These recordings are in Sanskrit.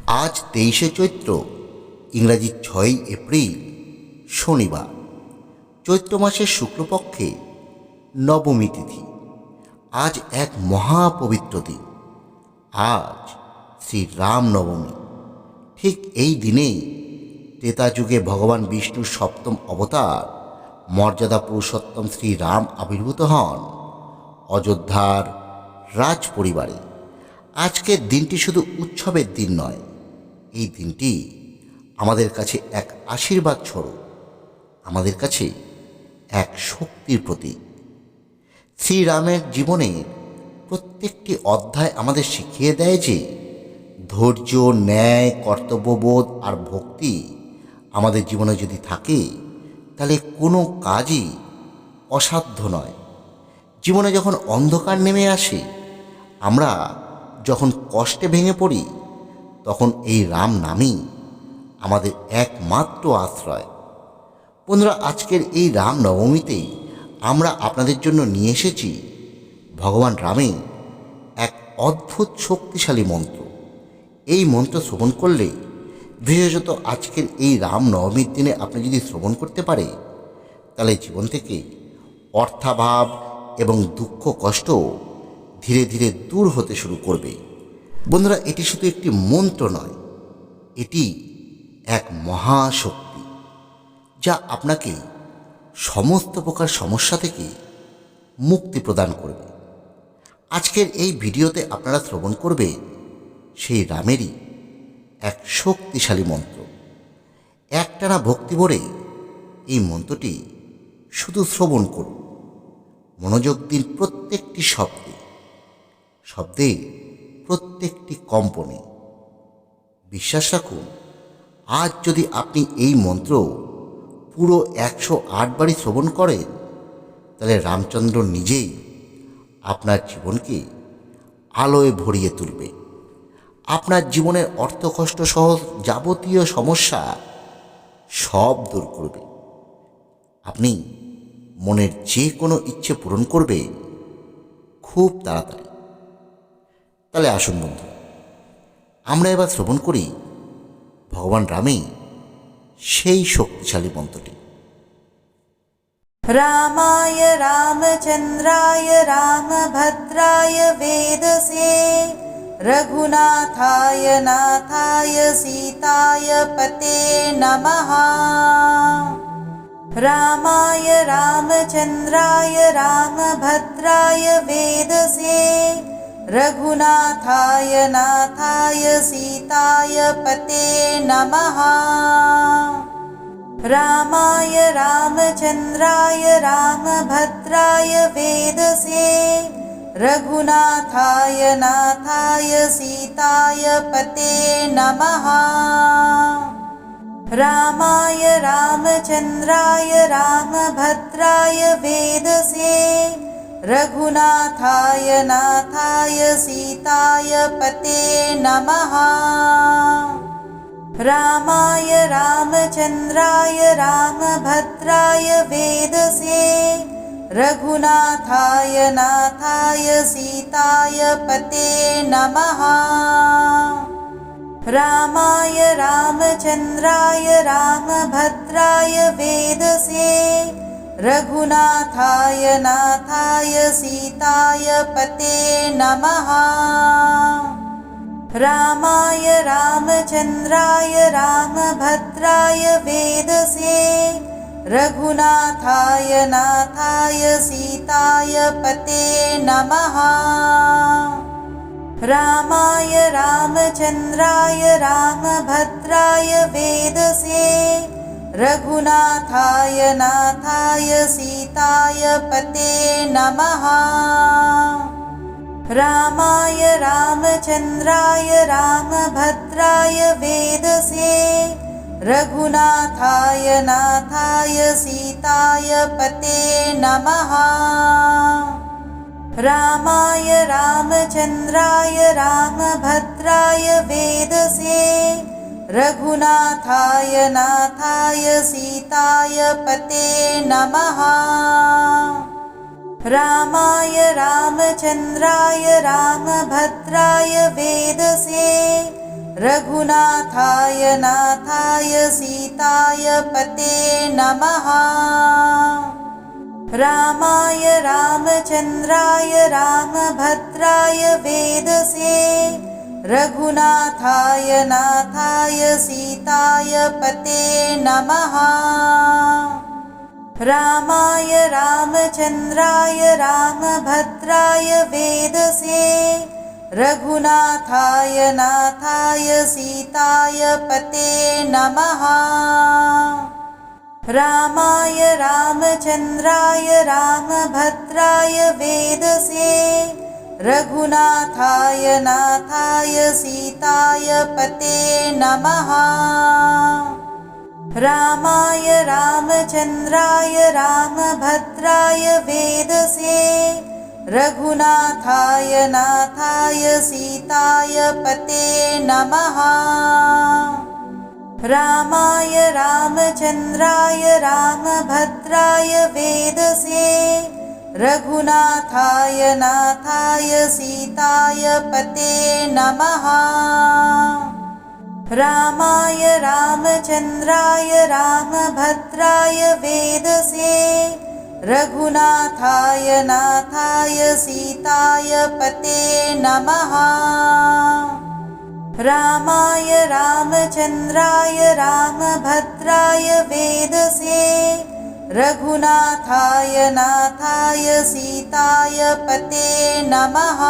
আজ 23শে চৈত্র, ইংরাজি 6ই এপ্রিল, শনিবার। চৈত্র মাসের শুক্লপক্ষে নবমী তিথি। আজ এক মহাপবিত্র দিন। আজ শ্রী রাম নবমী। ঠিক এই দিনেই ত্রেতা যুগে ভগবান বিষ্ণুর সপ্তম অবতার মর্যাদা পুরুষোত্তম শ্রী রাম আবির্ভূত হন অযোধ্যার রাজ পরিবারে। আজকের দিনটি শুধু উৎসবের দিন নয়, এই দিনটি আমাদের কাছে এক আশীর্বাদ স্বরূপ, আমাদের কাছে এক শক্তির প্রতীক। শ্রীরামের জীবনের প্রত্যেকটি অধ্যায় আমাদের শিখিয়ে দেয় যে ধৈর্য, ন্যায়, কর্তব্যবোধ আর ভক্তি আমাদের জীবনে যদি থাকে, তাহলে কোনো কাজই অসাধ্য নয়। জীবনে যখন অন্ধকার নেমে আসে, আমরা যখন কষ্টে ভেঙে পড়ি, তখন এই রাম নামই আমাদের একমাত্র আশ্রয়। বন্ধুরা, আজকের এই রাম নবমীতেই আমরা আপনাদের জন্য নিয়ে এসেছি ভগবান রামের এক অদ্ভুত শক্তিশালী মন্ত্র। এই মন্ত্র শ্রবণ করলে, বিশেষত আজকের এই রাম নবমীর দিনে আপনি যদি শ্রবণ করতে পারে, তাহলে জীবন থেকে অর্থাভাব এবং দুঃখ কষ্ট ধীরে ধীরে দূর হতে শুরু করবে। বন্ধুরা, এটি শুধু একটি মন্ত্র নয়, এটি এক মহাশক্তি, যা আপনাকে সমস্ত প্রকার সমস্যা থেকে মুক্তি প্রদান করবে। আজকের এই ভিডিওতে আপনারা শ্রবণ করবে সেই রামেরই এক শক্তিশালী মন্ত্র। একটানা ভক্তি ভরে এই মন্ত্রটি শুধু শ্রবণ করুন। মনোযোগ দিন প্রত্যেকটি শব্দে, শব্দের প্রত্যেকটি কম্পনে। বিশ্বাস রাখুন, আজ যদি আপনি এই মন্ত্র পুরো 108 বারই শ্রবণ করেন, তাহলে রামচন্দ্র নিজেই আপনার জীবনকে আলোয় ভরিয়ে তুলবে। আপনার জীবনের অর্থকষ্ট সহ যাবতীয় সমস্যা সব দূর করবে। আপনি মনের যে কোনো ইচ্ছে পূরণ করবে খুব তাড়াতাড়ি। তাহলে আসুন বন্ধু, আমরা এবার শ্রবণ করি ভগবান রামে সেই শক্তিশালী মন্ত্রটি। रामाय रामचन्द्राय रामभद्राय वेदसे रघुनाथाय नाथाय सीताय पते नमः। रामाय रामचन्द्राय रामभद्राय वेदसे रघुनाथाय नाथाय सीताय पते नमः। रामाय रामचन्द्राय रामभद्राय वेदसे रघुनाथाय नाथाय सीताय पते नमः। रामाय रामचन्द्राय रामभद्राय वेदसे रघुनाथाय नाथाय सीताय पते नमः। रामाय रामचन्द्राय रामभद्राय वेदसे रघुनाथाय नाथाय सीताय पते नमः। रामाय रामचन्द्राय रामभद्राय वेदसे रघुनाथाय नाथाय सीताय पते नमः। रामाय रामचन्द्राय रामभद्राय वेदसे रघुनाथाय नाथाय सीताय पते नमः। रामाय रामचन्द्राय रामभद्राय वेदसे रघुनाथाय नाथाय सीताय पते नमः। रामाय रामचन्द्राय रामभद्राय वेदसे रघुनाथाय नाथाय सीताय पते नमः। रामाय रामचन्द्राय रामभद्राय वेदसे रघुनाथाय नाथाय सीताय पते नमः। रामाय रामचन्द्राय रामभद्राय वेदसे रघुनाथाय नाथाय सीताय पते नमः। रामाय रामचन्द्राय रामभद्राय वेदसे रघुनाथाय नाथाय सीताय पते नमः। रामाय रामचन्द्राय रामभद्राय वेदसे रघुनाथाय नाथाय सीताय पते नमः। रामाय रामचन्द्राय रामभद्राय वेदसे रघुनाथाय नाथाय सीताय पते नमः। रामाय रामचन्द्राय रामभद्राय वेदसे रघुनाथाय नाथाय सीताय पते नमः। रामाय रामचन्द्राय रामभद्राय वेदसे रघुनाथाय नाथाय सीताय पते नमः। रामाय रामचन्द्राय रामभद्राय वेदसे रघुनाथाय नाथाय सीताय पते नमः। रामाय रामचन्द्राय रामभद्राय वेदसे रघुनाथाय नाथाय सीताय पते नमः।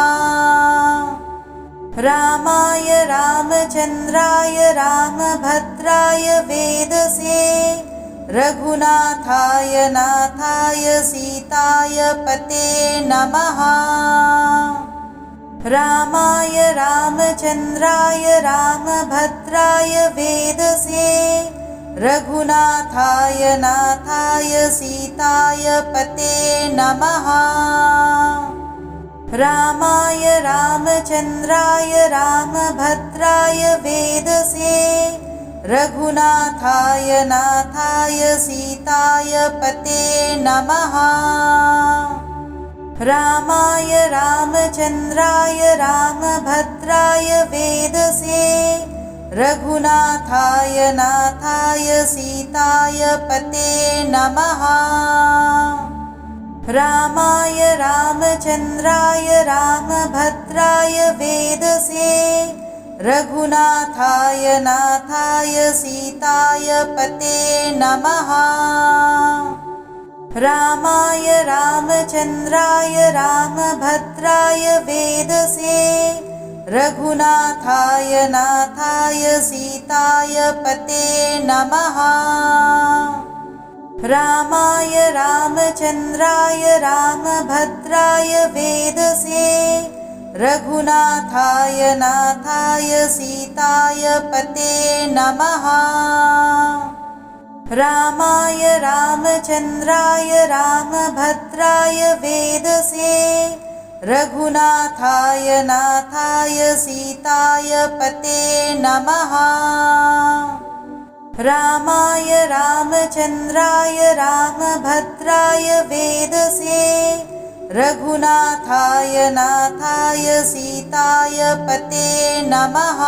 रामाय रामचन्द्राय रामभद्राय वेदसे रघुनाथाय नाथाय सीताय पते नमः। रामाय रामचन्द्राय रामभद्राय वेदसे रघुनाथाय नाथाय सीताय पते नमः। रामाय रामचन्द्राय रामभद्राय वेदसे रघुनाथाय नाथाय सीताय पते नमः। रामाय रामचन्द्राय रामभद्राय वेदसे रघुनाथाय नाथाय सीताय पते नमः। रामाय रामचन्द्राय रामभद्राय वेदसे रघुनाथाय नाथाय सीताय पते नमः। रामाय रामचन्द्राय रामभद्राय वेदसे रघुनाथाय नाथाय सीताय पते नमः। रामाय रामचन्द्राय रामभद्राय वेदसे रघुनाथाय नाथाय सीताय पते नमः। रामाय रामचन्द्राय रामभद्राय वेदसे रघुनाथाय नाथाय सीताय पते नमः। रामाय रामचन्द्राय रामभद्राय वेदसे रघुनाथाय नाथाय सीताय पते नमः।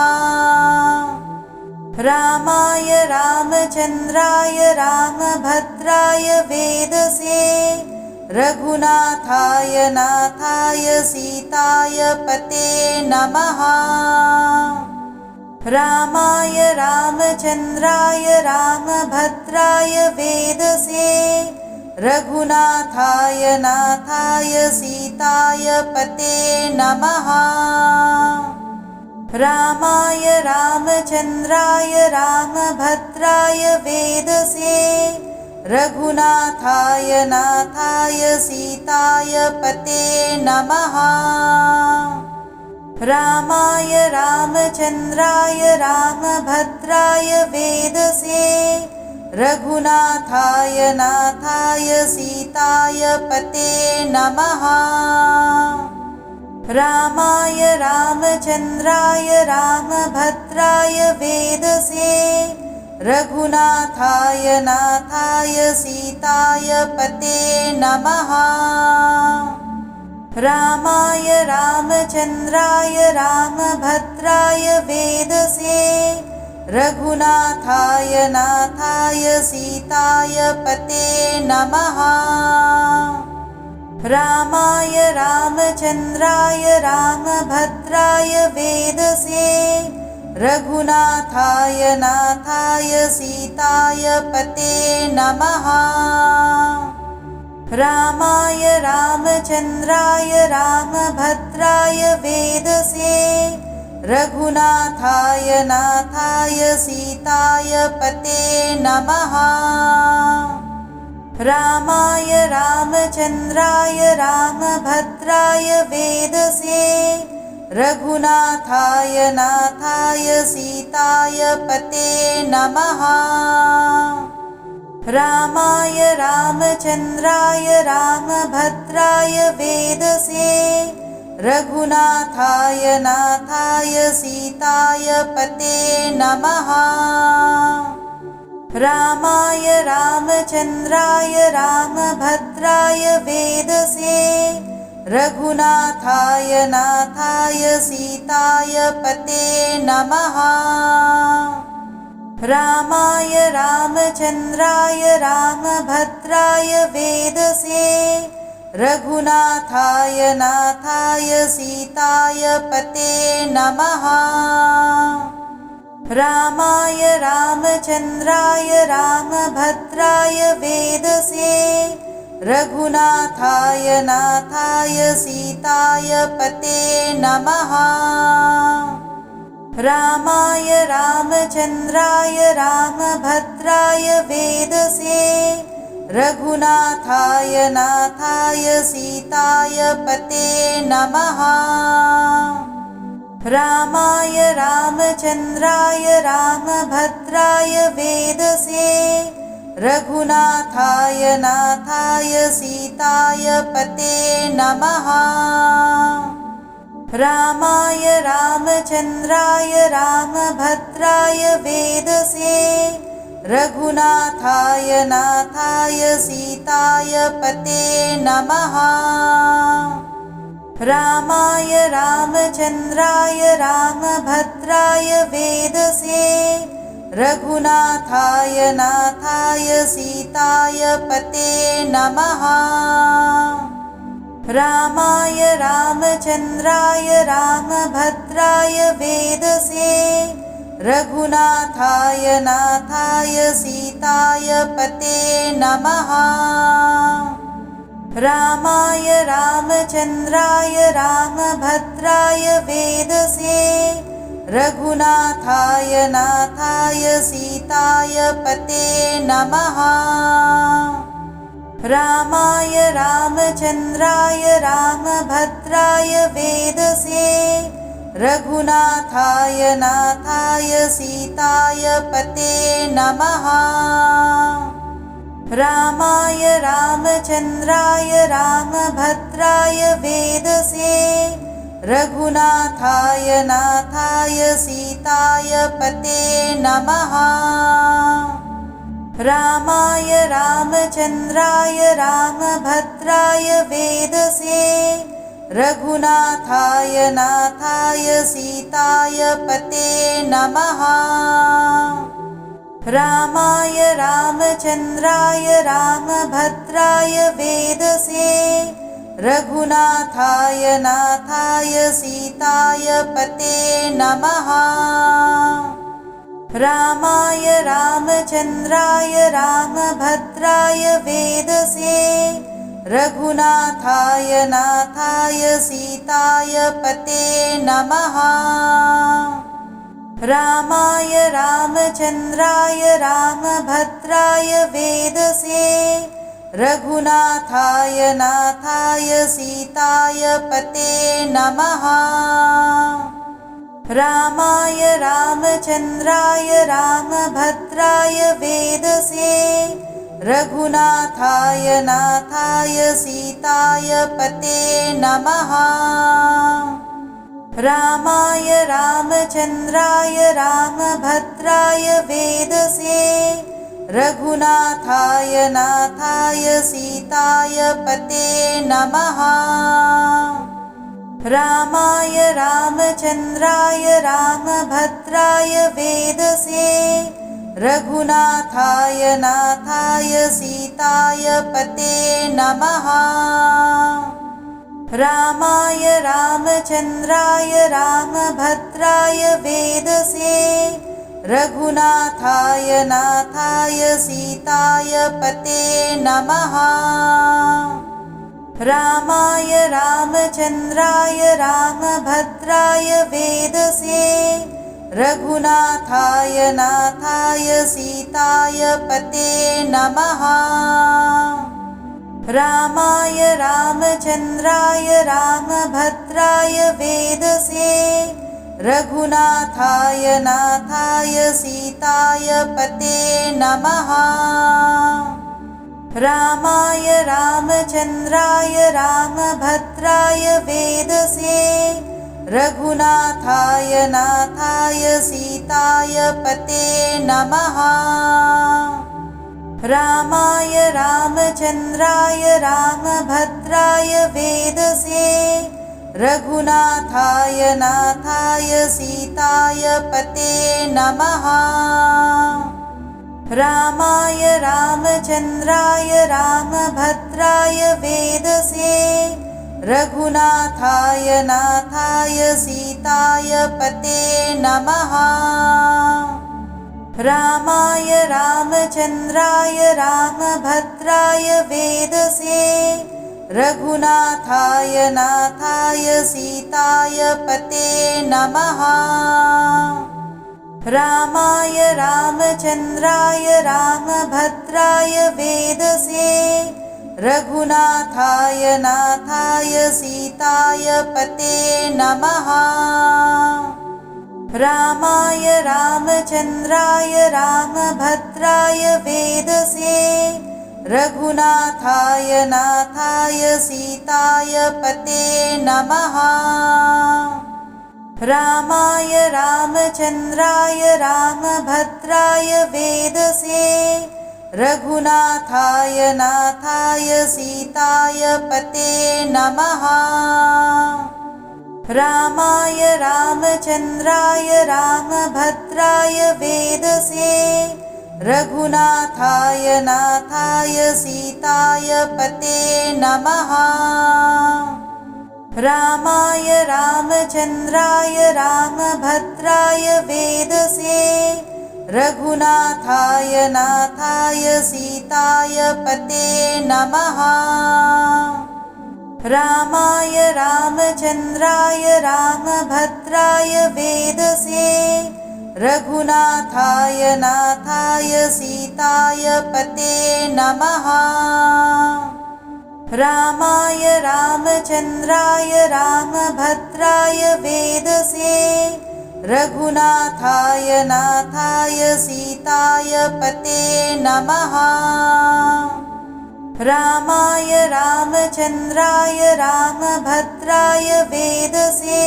रामाय रामचन्द्राय रामभद्राय वेदसे रघुनाथाय नाथाय सीताय पते नमः। रामाय रामचन्द्राय रामभद्राय वेदसे रघुनाथाय नाथाय सीताय पते नमः। रामाय रामचन्द्राय रामभद्राय वेदसे रघुनाथाय नाथाय सीताय पते नमः। रामाय रामचन्द्राय रामभद्राय वेदसे रघुनाथाय नाथाय सीताय पते नमः। रामाय रामचन्द्राय रामभद्राय वेदसे रघुनाथाय नाथाय सीताय पते नमः। रामाय रामचन्द्राय रामभद्राय वेदसे रघुनाथाय नाथाय सीताय पते नमः। रामाय रामचन्द्राय रामभद्राय वेदसे रघुनाथाय नाथाय सीताय पते नमः। रामाय रामचन्द्राय रामभद्राय वेदसे रघुनाथाय नाथाय सीताय पते नमः। रामाय रामचन्द्राय रामभद्राय वेदसे रघुनाथाय नाथाय सीताय पते नमः। रामाय रामचन्द्राय रामभद्राय वेदसे रघुनाथाय नाथाय सीताय पते नमः। रामाय रामचन्द्राय रामभद्राय वेदसे रघुनाथाय नाथाय सीताय पते नमः। रामाय रामचन्द्राय रामभद्राय वेदसे रघुनाथाय नाथाय सीताय पते नमः। रामाय रामचन्द्राय रामभद्राय वेदसे रघुनाथाय नाथाय सीताय पते नमः। रामाय रामचन्द्राय रामभद्राय वेदसे रघुनाथाय नाथाय सीताय पते नमः। रामाय रामचन्द्राय रामभद्राय वेदसे रघुनाथाय नाथाय सीताय पते नमः। रामाय रामचन्द्राय रामभद्राय वेदसे रघुनाथाय नाथाय सीताय पते नमः। रामाय रामचन्द्राय रामभद्राय वेदसे रघुनाथाय नाथाय सीताय पते नमः। रामाय रामचन्द्राय रामभद्राय वेदसे रघुनाथाय नाथाय सीताय पते नमः। रामाय रामचन्द्राय रामभद्राय वेदसे रघुनाथाय नाथाय सीताय पते नमः। रामाय रामचन्द्राय रामभद्राय वेदसे रघुनाथाय नाथाय सीताय पते नमः। रामाय रामचन्द्राय रामभद्राय वेदसे रघुनाथाय नाथाय सीताय पते नमः। रामाय रामचन्द्राय रामभद्राय वेदसे रघुनाथाय नाथाय सीताय पते नमः। रामाय रामचन्द्राय रामभद्राय वेदसे रघुनाथाय नाथाय सीताय पते नमः। रामाय रामचन्द्राय रामभद्राय वेदसे रघुनाथाय नाथाय सीताय पते नमः। रामाय रामचन्द्राय रामभद्राय वेदसे रघुनाथाय नाथाय सीताय पते नमः। रामाय रामचन्द्राय रामभद्राय वेदसे रघुनाथाय नाथाय सीताय पते नमः। रामाय रामचन्द्राय रामभद्राय वेदसे रघुनाथाय नाथाय सीताय पते नमः। रामाय रामचन्द्राय रामभद्राय वेदसे रघुनाथाय नाथाय सीताय पते नमः। रामाय रामचन्द्राय रामभद्राय वेदसे रघुनाथाय नाथाय सीताय पते नमः। रामाय रामचन्द्राय रामभद्राय वेदसे रघुनाथाय नाथाय सीताय पते नमः। रामाय रामचन्द्राय रामभद्राय वेदसे रघुनाथाय नाथाय सीताय पते नमः। रामाय रामचन्द्राय रामभद्राय वेदसे रघुनाथाय नाथाय सीताय पते नमः। रामाय रामचन्द्राय रामभद्राय वेदसे रघुनाथाय नाथाय सीताय पते नमः। रामाय रामचन्द्राय रामभद्राय वेदसे रघुनाथाय नाथाय सीताय पते नमः। रामाय रामचन्द्राय रामभद्राय वेदसे रघुनाथाय नाथाय सीताय पते नमः। रामाय रामचन्द्राय रामभद्राय वेदसे रघुनाथाय नाथाय सीताय पते नमः। रामाय रामचन्द्राय रामभद्राय वेदसे रघुनाथाय नाथाय सीताय पते नमः। रामाय रामचन्द्राय रामभद्राय वेदसे रघुनाथाय नाथाय सीताय पते नमः। रामाय रामचन्द्राय रामभद्राय वेदसे रघुनाथाय नाथाय सीताय पते नमः। रामाय रामचन्द्राय रामभद्राय वेदसे रघुनाथाय नाथाय सीताय पते नमः। रामाय रामचन्द्राय रामभद्राय वेदसे रघुनाथाय नाथाय सीताय पते नमः। रामाय रामचन्द्राय रामभद्राय वेदसे रघुनाथाय नाथाय सीताय पते नमः। रामाय रामचन्द्राय रामभद्राय वेदसे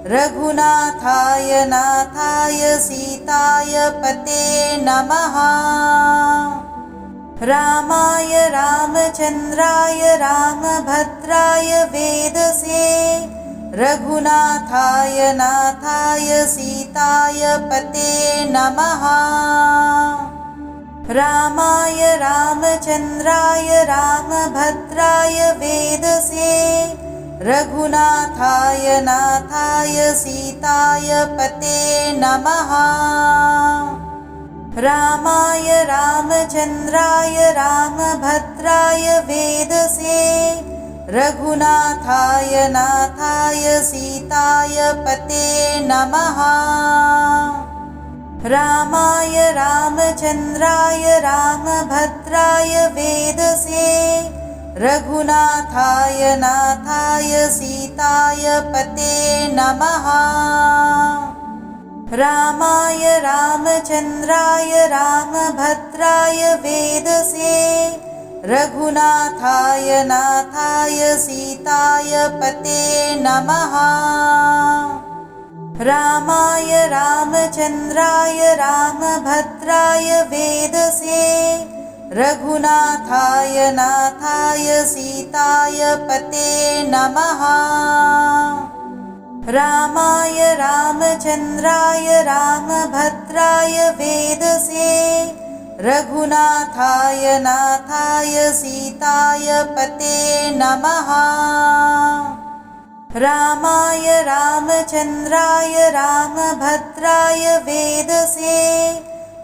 रघुनाथाय नाथाय सीताय पते नमः। रामाय रामचन्द्राय रामभद्राय वेदसे रघुनाथाय नाथाय सीताय पते नमः। रामाय रामचन्द्राय रामभद्राय वेदसे रघुनाथाय नाथाय सीताय पते नमः। रामाय रामचन्द्राय रामभद्राय वेदसे रघुनाथाय नाथाय सीताय पते नमः। रामाय रामचन्द्राय रामभद्राय वेदसे रघुनाथाय नाथाय सीताय पते नमः। रामाय रामचन्द्राय रामभद्राय वेदसे रघुनाथाय नाथाय सीताय पते नमः। रामाय रामचन्द्राय रामभद्राय वेदसे रघुनाथाय नाथाय सीताय पते नमः। रामाय रामचन्द्राय रामभद्राय वेदसे रघुनाथाय नाथाय सीताय पते नमः। रामाय रामचन्द्राय रामभद्राय वेदसे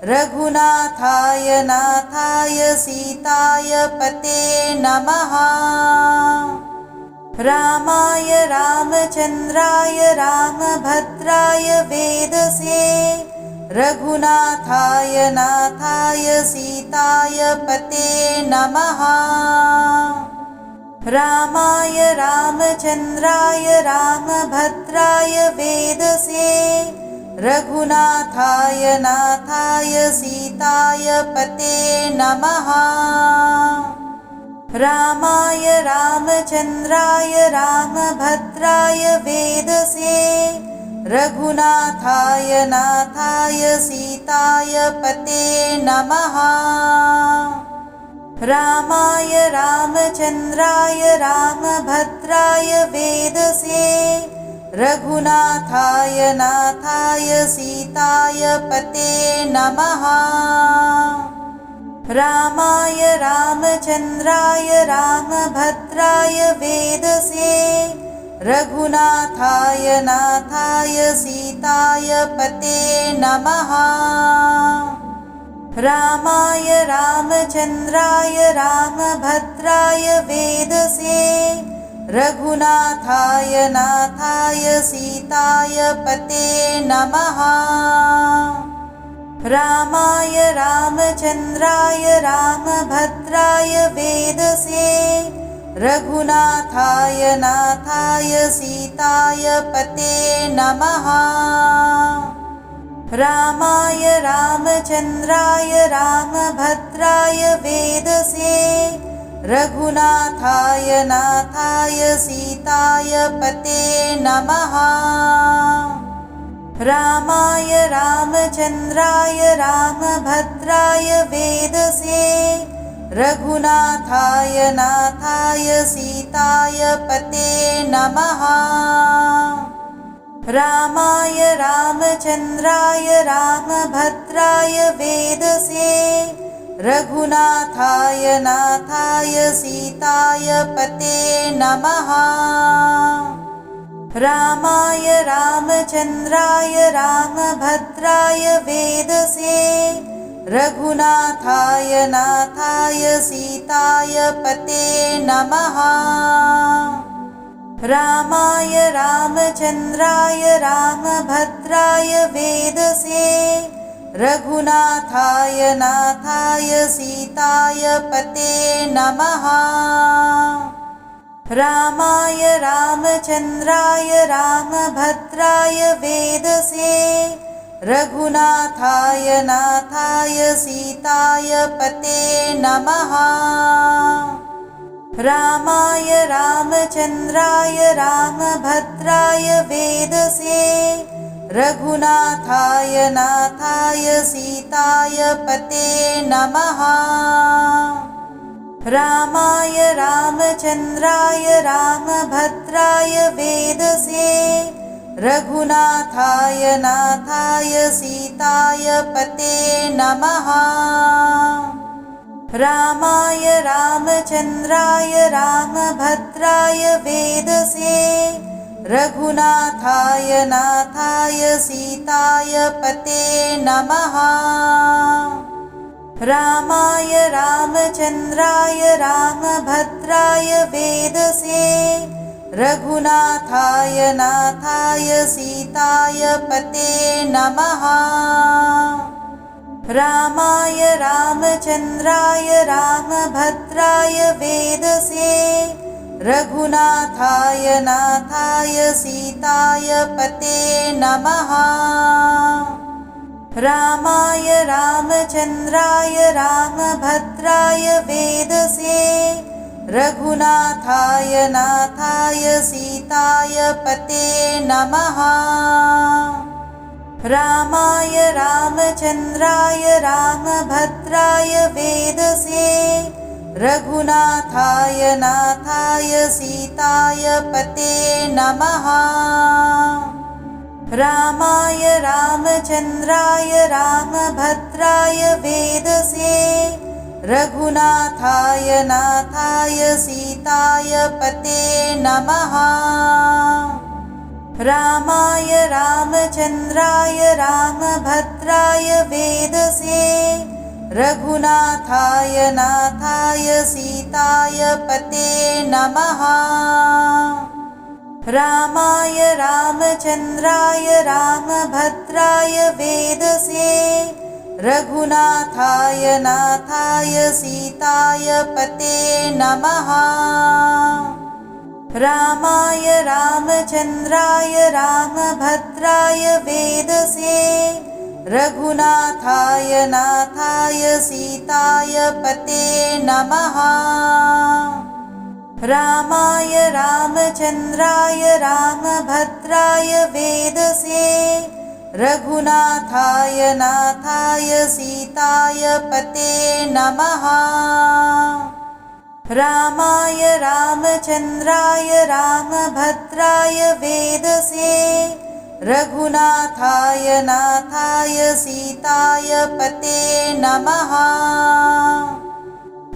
रघुनाथाय नाथाय सीताय पते नमः। रामाय रामचन्द्राय रामभद्राय वेदसे रघुनाथाय नाथाय सीताय पते नमः। रामाय रामचन्द्राय रामभद्राय वेदसे रघुनाथाय नाथाय सीताय पते नमः। रामाय रामचन्द्राय रामभद्राय वेदसे रघुनाथाय नाथाय सीताय पते नमः। रामाय रामचन्द्राय रामभद्राय वेदसे रघुनाथाय नाथाय सीताय पते नमः। रामाय रामचन्द्राय रामभद्राय वेदसे रघुनाथाय नाथाय सीताय पते नमः। रामाय रामचन्द्राय रामभद्राय वेदसे रघुनाथाय नाथाय सीताय पते नमः। रामाय रामचन्द्राय रामभद्राय वेदसे रघुनाथाय नाथाय सीताय पते नमः। रामाय रामचन्द्राय रामभद्राय वेदसे रघुनाथाय नाथाय सीताय पते नमः। रामाय रामचन्द्राय रामभद्राय वेदसे रघुनाथाय नाथाय सीताय पते नमः। रामाय रामचन्द्राय रामभद्राय वेदसे रघुनाथाय नाथाय सीताय पते नमः। रामाय रामचन्द्राय रामभद्राय वेदसे रघुनाथाय नाथाय सीताय पते नमः। रामाय रामचन्द्राय रामभद्राय वेदसे रघुनाथाय नाथाय सीताय पते नमः। रामाय रामचन्द्राय रामभद्राय वेदसे रघुनाथाय नाथाय सीताय पते नमः। रामाय रामचन्द्राय रामभद्राय वेदसे रघुनाथाय नाथाय सीताय पते नमः। रामाय रामचन्द्राय रामभद्राय वेदसे रघुनाथाय नाथाय सीताय पते नमः। रामाय रामचन्द्राय रामभद्राय वेदसे रघुनाथाय नाथाय सीताय पते नमः। रामाय रामचन्द्राय रामभद्राय वेदसे रघुनाथाय नाथाय सीताय पते नमः। रामाय रामचन्द्राय रामभद्राय वेदसे रघुनाथाय नाथाय सीताय पते नमः। रामाय रामचन्द्राय रामभद्राय वेदसे रघुनाथाय नाथाय सीताय पते नमः। रामाय रामचन्द्राय रामभद्राय वेदसे रघुनाथाय नाथाय सीताय पते नमः। रामाय रामचन्द्राय रामभद्राय वेदसे रघुनाथाय नाथाय सीताय पते नमः। रामाय रामचन्द्राय रामभद्राय वेदसे रघुनाथाय नाथाय सीताय पते नमः। रामाय रामचन्द्राय रामभद्राय वेदसे रघुनाथाय नाथाय सीताय पते नमः। रामाय रामचन्द्राय रामभद्राय वेदसे रघुनाथाय नाथाय सीताय पते नमः। रामाय रामचन्द्राय रामभद्राय वेदसे रघुनाथाय नाथाय सीताय पते नमः। रामाय रामचन्द्राय रामभद्राय वेदसे रघुनाथाय नाथाय सीताय पते नमः।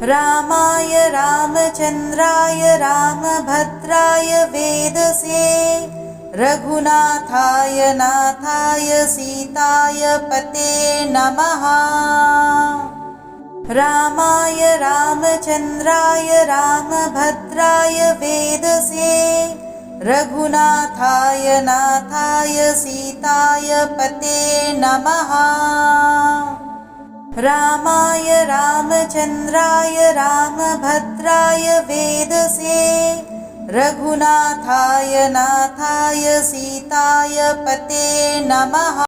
रामाय रामचन्द्राय रामभद्राय वेदसे रघुनाथाय नाथाय सीताय पते नमः। रामाय रामचन्द्राय रामभद्राय वेदसे रघुनाथाय नाथाय सीताय पते नमः। रामाय रामचन्द्राय रामभद्राय वेदसे रघुनाथाय नाथाय सीताय पते नमः।